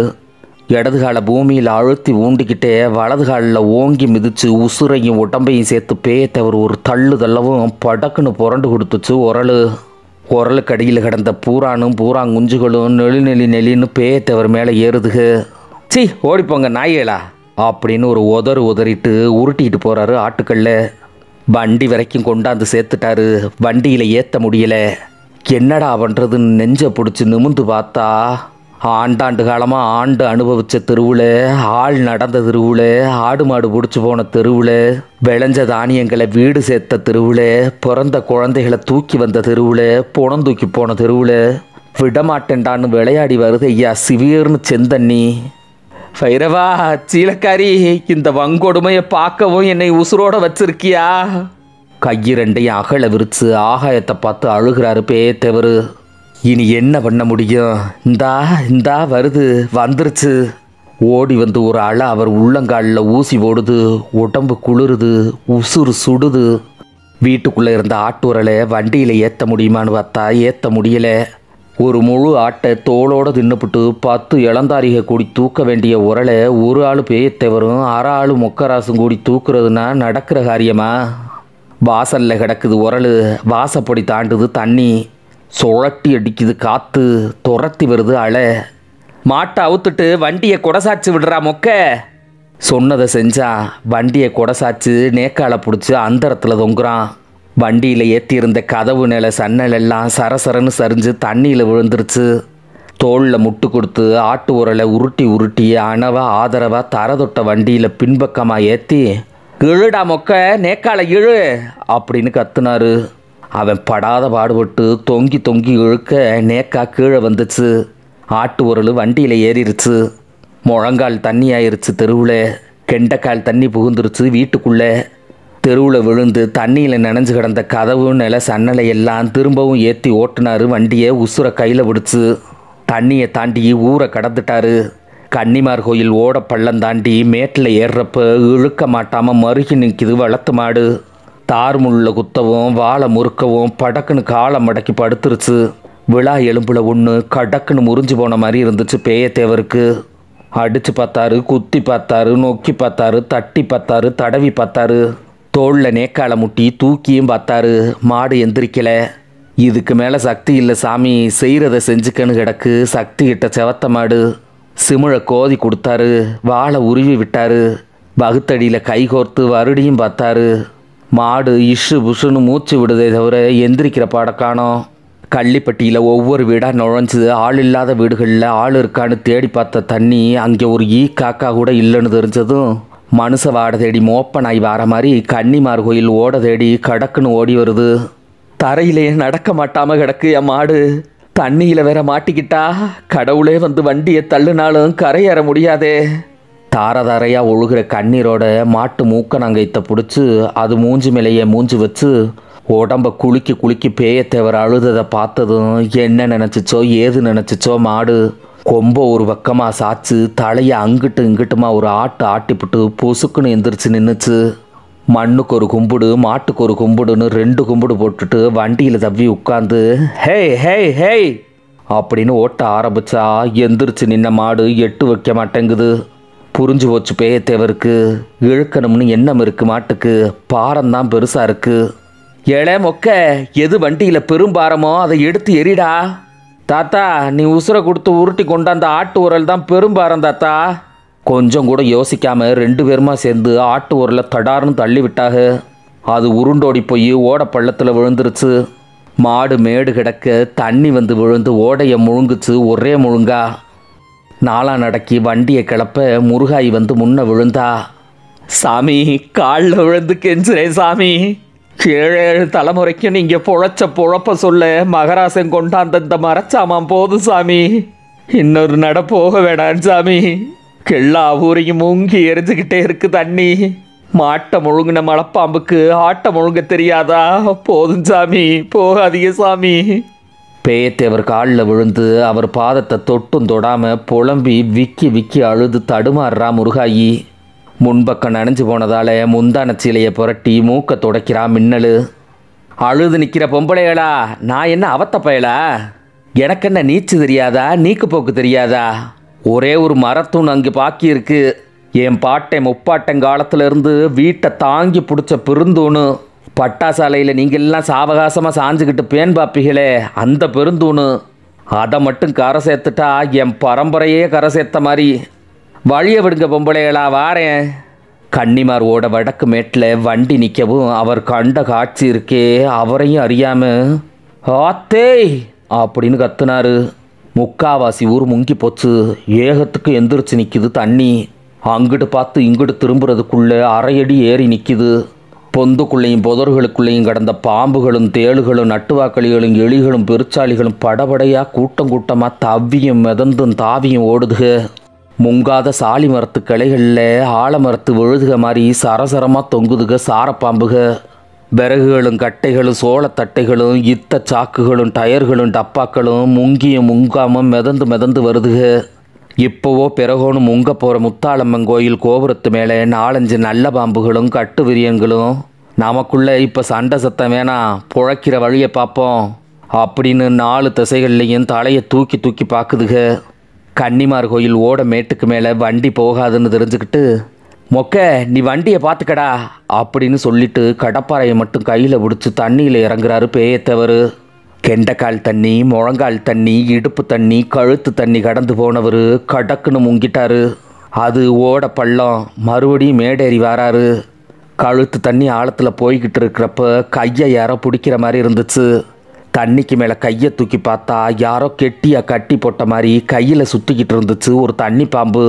இடது காலை பூமியில் அழுத்தி ஊண்டிக்கிட்டே வலது காலில் ஓங்கி மிதித்து உசுரையும் உடம்பையும் சேர்த்து பேயத்தவர் ஒரு தள்ளு தள்ளவும் படக்குன்னு புரண்டு கொடுத்துச்சு உரல். உரலுக்கு அடியில் கிடந்த பூரானும் பூராங்குஞ்சுகளும் நெளி நெளி நெளின்னு பேயத்தவர் மேலே ஏறுதுக. சி ஓடிப்போங்க நாயேலா அப்படின்னு ஒரு உதறிட்டு உருட்டிக்கிட்டு போகிறாரு ஆட்டுக்கல்ல. வண்டி வரைக்கும் கொண்டாந்து சேர்த்துட்டாரு. வண்டியில் ஏற்ற முடியலை. என்னடா பண்ணுறதுன்னு நெஞ்சை பிடிச்சி நிமிந்து பார்த்தா ஆண்டாண்டு காலமாக ஆண்டு அனுபவித்த தெருவில், ஆள் நடந்த தெருவில், ஆடு மாடு பிடிச்சி போன தெருவில், விளைஞ்ச தானியங்களை வீடு சேர்த்த தெருவில், பிறந்த குழந்தைகளை தூக்கி வந்த தெருவில், புணம் தூக்கி போன தெருவில், விடமாட்டேன்டான்னு விளையாடி வருது ஐயா சிவியர்னு செந்தண்ணி. பைரவா சீலக்காரி, இந்த வங்கொடுமையை பார்க்கவும் என்னை உசுரோட வச்சிருக்கியா? கையிரண்டையும் அகல விரிச்சு ஆகாயத்தை பார்த்து அழுகிறாரு பேயத்தேவர். இனி என்ன பண்ண முடியும்? இந்தா வருது, வந்துருச்சு. ஓடி வந்து ஒரு அலை அவர் உள்ளங்காலில் ஊசி போடுது. உடம்பு குளிருது, உசுறு சுடுது. வீட்டுக்குள்ளே இருந்த ஆட்டுரலை வண்டியில் ஏற்ற முடியுமான்னு பார்த்தா ஏற்ற முடியலை. ஒரு முழு ஆட்டை தோளோடு தின்னுபிட்டு 10 இளந்தாரிகை கூடி தூக்க வேண்டிய உரலை ஒரு ஆள் பேயத்தேவரும் அரை ஆள் மொக்கராசும் கூடி தூக்குறதுனா நடக்கிற காரியமா? வாசலில் கிடக்குது உரல், வாசப்பொடி தாண்டுது தண்ணி, சுழட்டி அடிக்குது காற்று, துரத்தி வருது அலை. மாட்டை அவுத்துட்டு வண்டியை கொடசாச்சு விடுறா மொக்க. சொன்னதை செஞ்சான். வண்டியை கொடசாச்சு நேக்கால பிடிச்சி அந்தரத்தில் தொங்குறான். வண்டியில் ஏற்றியிருந்த கதவு நிலை சன்னல் எல்லாம் சரசரன்னு சரிஞ்சு தண்ணியில் விழுந்துருச்சு. தோளில் முட்டு கொடுத்து ஆட்டு உரலை உருட்டி உருட்டி அணவாக ஆதரவாக தரதொட்ட வண்டியில் பின்பக்கமாக ஏற்றி, இழுடா மொக்க, நேக்கால இழு அப்படின்னு கத்துனாரு. அவன் படாத பாடுபட்டு தொங்கி தொங்கி இழுக்க நேக்கா கீழே வந்துச்சு. ஆட்டு உரல் வண்டியில் ஏறிடுச்சு. முழங்கால் தண்ணி ஆயிடுச்சு தெருவில். கெண்டைக்கால் தண்ணி புகுந்துருச்சு வீட்டுக்குள்ளே. தெருவில் விழுந்து தண்ணியில் நனைஞ்சு கிடந்த கதவு நில சன்னலை எல்லாம் திரும்பவும் ஏற்றி ஓட்டுனாரு வண்டியை உசுரை கையில் பிடிச்சி. தண்ணியை தாண்டி ஊரை கடந்துட்டாரு. கன்னிமார் கோயில் ஓட பள்ளம் தாண்டி மேட்டில் ஏறுறப்ப இழுக்க மாட்டாமல் மறுகி நிற்கிது வளர்த்து மாடு. தார் முள்ள குத்தவும் வாழை முறுக்கவும் படக்குன்னு காலை மடக்கி படுத்துருச்சு. விழா எலும்பில் ஒன்று கடக்குன்னு முறிஞ்சு போன மாதிரி இருந்துச்சு பேயத்தேவருக்கு. அடித்து பார்த்தாரு, குத்தி பார்த்தாரு, நொக்கி பார்த்தாரு, தட்டி பார்த்தாரு, தடவி பார்த்தாரு. தோளில் நேக்கால முட்டி தூக்கியும் பார்த்தாரு. மாடு எந்திரிக்கலை. இதுக்கு மேலே சக்தி இல்லை சாமி, செய்கிறத செஞ்சுக்கன்னு கிடக்கு சக்தி கிட்ட செவத்த மாடு. சிமிழை கோதி கொடுத்தாரு. வாழை உருவி விட்டாரு. வகுத்தடியில் கைகோர்த்து வருடியும் பார்த்தாரு. மாடு இஷு புஷுன்னு மூச்சு விடுதே தவிர எந்திரிக்கிற பாட காணோம். கள்ளிப்பட்டியில் ஒவ்வொரு வீடாக நுழைஞ்சு ஆள் இல்லாத வீடுகளில் ஆள் இருக்கான்னு தேடி பார்த்த தண்ணி அங்கே ஒரு ஈ காக்கா கூட இல்லைன்னு தெரிஞ்சதும் மனுஷ வாட தேடி மோப்ப நாய் வார மாதிரி கன்னிமார் கோயில் ஓட தேடி கடக்குன்னு ஓடி வருது. தரையிலேயே நடக்க மாட்டாமல் கிடக்கு என் மாடு. தண்ணியில் வேற மாட்டிக்கிட்டா கடவுளே வந்து வண்டியை தள்ளுனாலும் கரையேற முடியாதே. தாரதாரையாக ஒழுகிற கண்ணீரோட மாட்டு மூக்க நங்கைத்தை பிடிச்சி அது மூஞ்சி மேலேயே மூஞ்சி வச்சு உடம்ப குலுக்கி குலுக்கி பேயத்தேவர் அழுததை பார்த்ததும் என்ன நினச்சிச்சோ ஏது நினச்சிச்சோ மாடு கொம்ப ஒரு பக்கமாக சாச்சு தலையை அங்கிட்டு இங்கிட்டுமா ஒரு ஆட்டு ஆட்டிப்புட்டு பொசுக்குன்னு எந்திரிச்சு நின்றுச்சு. மண்ணுக்கு ஒரு கும்பிடு மாட்டுக்கு ஒரு கும்பிடுன்னு 2 கும்பிடு போட்டுட்டு வண்டியில் தவ்வி உட்காந்து ஹேய் ஹேய் ஹேய் அப்படின்னு ஓட்ட ஆரம்பிச்சா எந்திரிச்சு நின்ன மாடு எட்டு வைக்க மாட்டேங்குது. புரிஞ்சு போச்சு பேயத்தேவருக்கு. இழுக்கணும்னு எண்ணம் இருக்கு மாட்டுக்கு, பாரம்தான் பெருசாக இருக்கு. ஏழை மொக்க, எது வண்டியில் பெரும்பாரமோ அதை எடுத்து எரிடா. தாத்தா, நீ உசுரை கொடுத்து உருட்டி கொண்டாந்த ஆட்டு உரல் தான் பெரும்பாரம் தாத்தா. கொஞ்சம் கூட யோசிக்காமல் 2 பேருமா சேர்ந்து ஆட்டு உரலை தடார்னு தள்ளி விட்டாக. அது உருண்டோடி போய் ஓட பள்ளத்தில் விழுந்துருச்சு. மாடு மேடு கிடக்க தண்ணி வந்து விழுந்து ஓடையை முழுங்குச்சு ஒரே முழுங்கா. நாலாம் நடக்கி வண்டியை கிளப்ப முருகாய் வந்து முன்ன விழுந்தா. சாமி, காலில் விழுந்து கெஞ்சுறேன் சாமி. 7 தலைமுறைக்கும் நீங்கள் பொழைச்ச பொழப்ப சொல்ல மகராசன் கொண்டாந்த இந்த மரச்சாமான் போதும் சாமி. இன்னொரு நட போக வேணாம் சாமி. எல்லா ஊரையும் மூங்கி எரிஞ்சுக்கிட்டே இருக்கு தண்ணி. மாட்டை முழுங்கின மலைப்பாம்புக்கு ஆட்டை முழுங்க தெரியாதா? போதும் சாமி, போகாதீங்க சாமி. பேயத்தேவர் காலில் விழுந்து அவர் பாதத்தை தொட்டும் தொடாமல் புலம்பி விக்கி விக்கி அழுது தடுமாறுறா முருகாயி. முன்பக்கம் நனைஞ்சு போனதால் முந்தான சீலையை புரட்டி மூக்க துடைக்கிறா மின்னல். அழுது நிற்கிற பொம்பளைகளா, நான் என்ன அவத்த பயலா? எனக்கென்ன நீச்சு தெரியாதா, நீக்கு போக்கு தெரியாதா? ஒரே ஒரு மரத்தூண் அங்கே பாக்கி இருக்கு. என் பாட்டை முப்பாட்டங்காலத்திலேருந்து வீட்டை தாங்கி பிடிச்ச பெருந்தூணு. பட்டாசாலையில் நீங்கள் எல்லாம் சாவகாசமாக சாஞ்சுக்கிட்டு பேன் பாப்பிகளே, அந்த பெருந்தூணு. அதை மட்டும் கரை சேர்த்துட்டா என் பரம்பரையே கரை சேர்த்த மாதிரி. வழியை விடுங்க பொம்பளைகளா, வாரேன். கன்னிமார் ஓட வடக்கு மேட்டில் வண்டி நிற்கவும் அவர் கண்ட காட்சி இருக்கே, அவரையும் அறியாமல் ஆத்தே அப்படின்னு கத்துனாரு. முக்காவாசி ஊர் முங்கி போச்சு. ஏகத்துக்கு எந்திரிச்சு நிற்கிது தண்ணி. அங்கிட்டு பார்த்து இங்கிட்டு திரும்புறதுக்குள்ளே அரையடி ஏறி நிற்கிது. பொந்துக்குள்ளேயும் புதர்களுக்குள்ளேயும் கடந்த பாம்புகளும் தேளுகளும் நட்டுவாக்களிகளும் எலிகளும் பெருச்சாளிகளும் படபடையாக கூட்டம் கூட்டமாக தவ்வியும் மிதந்தும் தாவியும் ஓடுதுக. முங்காத சாலி மரத்து கிளைகளில் ஆலமரத்து விழுதுக மாதிரி சரசரமாக தொங்குதுக சாரப்பாம்புக. விறகுகளும் கட்டைகளும் சோளத்தட்டைகளும் இத்த சாக்குகளும் டயர்களும் டப்பாக்களும் முங்கியும் முங்காமல் மிதந்து மிதந்து வருதுக. இப்போவோ பிறகோன்னு முங்க போகிற முத்தாளம்மன் கோயில் கோபுரத்து மேலே 4-5 நல்ல பாம்புகளும் கட்டு விரியன்களும் நமக்குள்ளே இப்போ சண்டை சத்தம் வேணாம், புழைக்கிற வழியை பார்ப்போம் அப்படின்னு 4 திசைகள்லையும் தலையை தூக்கி தூக்கி பார்க்குதுக. கன்னிமார் கோயில் ஓட மேட்டுக்கு மேலே வண்டி போகாதுன்னு தெரிஞ்சுக்கிட்டு மொக்க, நீ வண்டியை பார்த்துக்கடா அப்படின்னு சொல்லிட்டு கடப்பாறையை மட்டும் கையில் பிடிச்சி தண்ணியில் இறங்குறாரு பேயத்தவர். கெண்டைக்கால் தண்ணி, முழங்கால் தண்ணி, இடுப்பு தண்ணி, கழுத்து தண்ணி கடந்து போனவர் கடக்குன்னு முங்கிட்டாரு. அது ஓட பள்ளம். மறுபடியும் மேடேறி வராரு. கழுத்து தண்ணி ஆழத்தில் போய்கிட்டு இருக்கிறப்ப கையை யாரோ பிடிக்கிற மாதிரி இருந்துச்சு. தண்ணிக்கு மேலே கையை தூக்கி பார்த்தா யாரோ கெட்டியாக கட்டி போட்ட மாதிரி கையில் சுற்றிக்கிட்டு இருந்துச்சு ஒரு தண்ணி பாம்பு.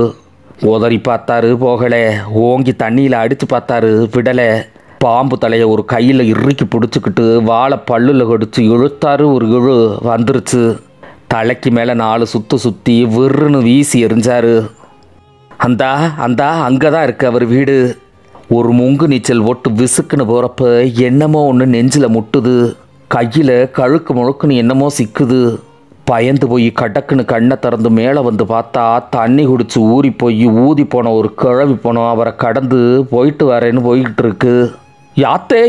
உதறி பார்த்தாரு, போகலை. ஓங்கி தண்ணியில் அடித்து பார்த்தாரு, விடலை. பாம்பு தலையை ஒரு கையில் இறுக்கி பிடிச்சிக்கிட்டு வாழை பல்லில் கடிச்சு இழுத்தாரு. ஒரு இழு வந்துருச்சு. தலைக்கு மேலே 4 சுற்று சுற்றி விறுன்னு வீசி எறிஞ்சாரு. அந்தா அங்கே தான் இருக்கு அவர் வீடு. ஒரு முங்கு நீச்சல் ஓட்டு விசுக்குன்னு போகிறப்ப என்னமோ ஒன்று நெஞ்சில் முட்டுது. கையில் கழுக்கு முழுக்குன்னு என்னமோ சிக்குது. பயந்து போய் கடக்குன்னு கண்ணை திறந்து மேலே வந்து பார்த்தா தண்ணி குடிச்சு ஊறி போய் ஊதி போன ஒரு கிழவி போனோம் அவரை கடந்து போயிட்டு வரேன்னு போய்கிட்டு இருக்கு. யாத்தே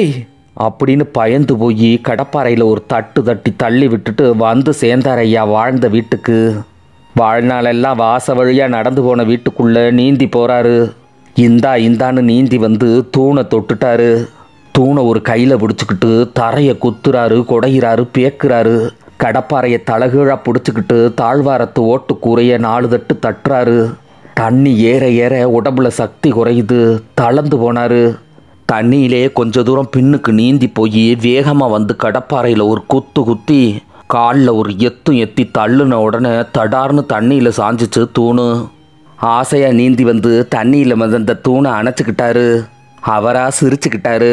அப்படின்னு பயந்து போய் கடப்பாறையில் ஒரு தட்டு தட்டி தள்ளி விட்டுட்டு வந்து சேர்ந்தார் ஐயா வாழ்ந்த வீட்டுக்கு. வாழ்நாளெல்லாம் வாச வழியாக நடந்து போன வீட்டுக்குள்ளே நீந்தி போகிறாரு. இந்தான்னு நீந்தி வந்து தூணை தொட்டுட்டாரு. தூணை ஒரு கையில் பிடிச்சிக்கிட்டு தரையை குத்துறாரு, குடையிறாரு, பேக்குறாரு. கடப்பாறையை தலகீழாக பிடிச்சிக்கிட்டு தாழ்வாரத்து ஓட்டு கூரையை 4 தட்டு தட்டுறாரு. தண்ணி ஏற ஏற உடம்புல சக்தி குறையுது. தளர்ந்து போனார். தண்ணியிலே கொஞ்ச தூரம் பின்னுக்கு நீந்தி போய் வேகமாக வந்து கடப்பாறையில் ஒரு குத்து குத்தி காலில் ஒரு எத்தி தள்ளுன உடனே தடார்னு தண்ணியில் சாஞ்சிச்சு தூணு. ஆசையாக நீந்தி வந்து தண்ணியில் மிதந்த தூணை அணைச்சிக்கிட்டாரு. அவராக சிரிச்சுக்கிட்டாரு.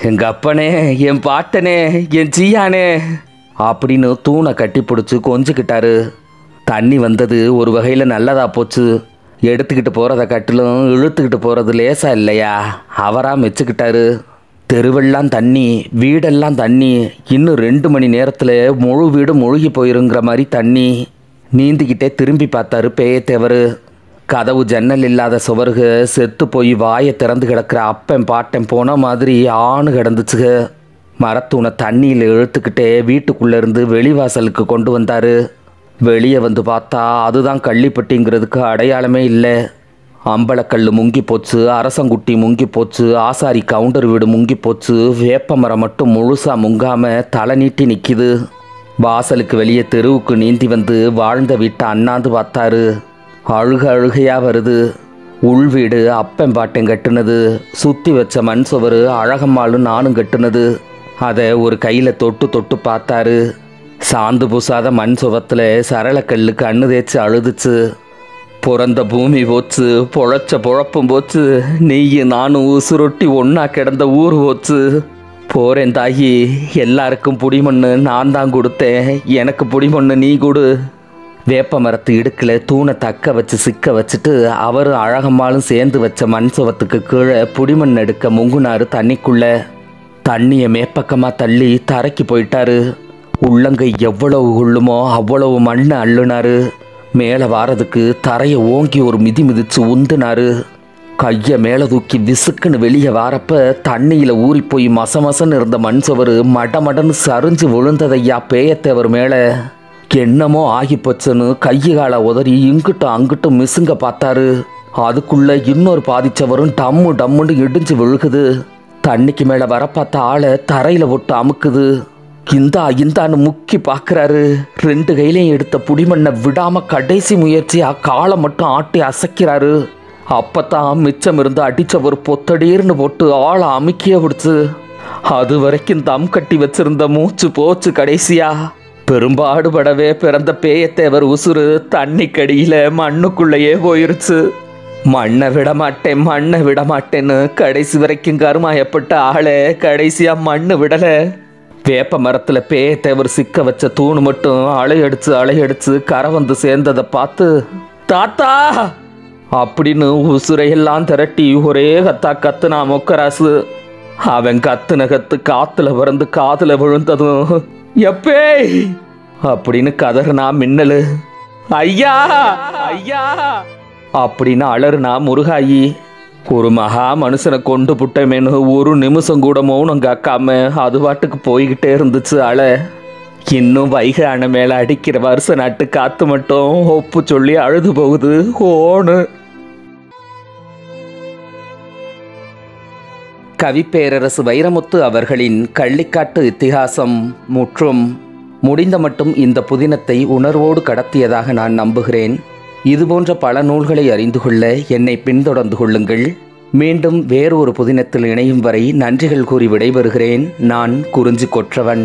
எங்கள் அப்பனே, என் பாட்டனே, என் ஜீயானே அப்படின்னு தூணை கட்டி பிடிச்சி கொஞ்சிக்கிட்டாரு. தண்ணி வந்தது ஒரு வகையில் நல்லதாக போச்சு. எடுத்துக்கிட்டு போகிறத கட்டிலும் இழுத்துக்கிட்டு போகிறது லேசாக இல்லையா, அவராக மெச்சுக்கிட்டாரு. தெருவெல்லாம் தண்ணி, வீடெல்லாம் தண்ணி, இன்னும் 2 மணி நேரத்தில் முழு வீடு முழுகி போயிருங்கிற மாதிரி தண்ணி. நீந்திக்கிட்டே திரும்பி பார்த்தாரு பேயத்தேவர். கதவு ஜன்னல் இல்லாத சுவருக செத்து போய் வாயை திறந்து கிடக்கிற அப்பன் பாட்டன் போன மாதிரி ஆணு கிடந்துச்சுக. மரத்தூணை தண்ணியில் இழுத்துக்கிட்டே வீட்டுக்குள்ளேருந்து வெளிவாசலுக்கு கொண்டு வந்தார். வெளியே வந்து பார்த்தா அதுதான் கள்ளிப்பட்டிங்கிறதுக்கு அடையாளமே இல்லை. அம்பலக்கல் முங்கி போச்சு, அரசங்குட்டி முங்கி போச்சு, ஆசாரி கவுண்டர் வீடு முங்கி போச்சு. வேப்ப மரம் மட்டும் முழுசாக முங்காமல் தலை நீட்டி நிற்கிது. வாசலுக்கு வெளியே தெருவுக்கு நீந்தி வந்து வாழ்ந்த வீட்டை அண்ணாந்து பார்த்தாரு. அழுகையாக வருது. உள் வீடு அப்பன் பாட்டன் கட்டுனது. சுற்றி வச்ச மண் சுவரு அழகம்மாளும் நானும் கட்டுனது. அதை ஒரு கையில் தொட்டு பார்த்தாரு. சாந்து பூசாத மண் சுவத்தில் சரளக்கல்லு கண்ணு தேய்ச்சி அழுதுச்சு. பிறந்த பூமி போச்சு, பொழைச்ச பொழப்பும் போச்சு, நீயும் நானும் உசுரொட்டி ஒன்றா கிடந்த ஊர் போச்சு. போகிறேன் தாயி, எல்லாருக்கும் புடிமண்ணு நான் தான் கொடுத்தேன், எனக்கு புடிமண்ணு நீ கொடு. வேப்ப மரத்து இடுக்கில் தூணை தக்க வச்சு சிக்க வச்சுட்டு அவரும் அழகம்மாலும் சேர்ந்து வச்ச மண் சுவத்துக்கு கீழே புடிமண் எடுக்க முங்குனாரு தண்ணிக்குள்ளே. தண்ணியை மேப்பக்கமாக தள்ளி தரைக்கு போயிட்டாரு. உள்ளங்கை எவ்வளவு உள்ளுமோ அவ்வளவு மண்ணை அள்ளுனாரு. மேலே வாரதுக்கு தரையை ஓங்கி ஒரு மிதி மிதிச்சு உந்துனாரு. கையை மேலே தூக்கி விசுக்குன்னு வெளியே வாரப்ப தண்ணியில் ஊறி போய் மசமசன்னு இருந்த மண் சுவரு மடமடன்னு சரிஞ்சு விழுந்ததையா பேயத்தேவர் மேலே. என்னமோ ஆகிப்போச்சுன்னு கையை உதறி இங்கிட்டும் அங்கிட்டும் மிசுங்க பார்த்தாரு. அதுக்குள்ள இன்னொரு பாதிச்சவரும் டம்மு டம்முன்னு இடிஞ்சு விழுகுது. தண்ணிக்கு மேலே வர பார்த்த ஆளை தரையில் ஒட்டு அமுக்குது. இந்தான்னு முக்கி பார்க்குறாரு. 2 கையிலையும் எடுத்த புடிமண்ணை விடாம கடைசி முயற்சியா காலை மட்டும் ஆட்டி அசைக்கிறாரு. அப்பத்தான் மிச்சம் இருந்து அடிச்ச ஒரு பொத்தடீர்னு போட்டு ஆளை அமுக்கிய விடுச்சு. அது வரைக்கும் தம் கட்டி வச்சிருந்த மூச்சு போச்சு. கடைசியா பெரும்பாடுபடவே பிறந்த பேயத்தேவர் உசுறு தண்ணிக்கடியில் மண்ணுக்குள்ளேயே போயிருச்சு. மண்ணை விடமாட்டேன்னு கடைசி வரைக்கும் கருமாயப்பட்ட ஆளை கடைசியாக மண்ணு விடலை. வேப்ப மரத்தில் பேயத்தேவர் சிக்க வச்ச தூணு மட்டும் அலையடிச்சு கரை வந்து சேர்ந்ததை பார்த்து தாத்தா அப்படின்னு உசுரையெல்லாம் திரட்டி ஒரே கத்துனா மொக்கராசு. அவன் கத்துன காத்துல பறந்து காதுல விழுந்ததும் எப்பே அப்படின்னு கதறுனா மின்னலு. ஐயா ஐயா அப்படின்னு அலறுனா முருகாயி. ஒரு மகா மனுஷனை கொண்டு புட்டமேனு ஒரு நிமிஷம் கூட மௌனம் காக்காம அது பாட்டுக்கு போய்கிட்டே இருந்துச்சு அழ. இன்னும் வைகை அணை மேலே அடிக்கிற வருஷ நாட்டு காத்து மட்டும் ஒப்பு சொல்லி அழுது போகுது ஓனு. கவிப்பேரரசு வைரமுத்து அவர்களின் கள்ளிக்காட்டு இத்திகாசம் முற்றும். முடிந்த மட்டும் இந்த புதினத்தை உணர்வோடு கடத்தியதாக நான் நம்புகிறேன். இதுபோன்ற பல நூல்களை அறிந்து கொள்ள என்னை பின்தொடர்ந்து கொள்ளுங்கள். மீண்டும் வேறு ஒரு புதினத்தில் இணையும் வரை நன்றிகள் கூறி விடைபெறுகிறேன். நான் குறிஞ்சி கொற்றவன்.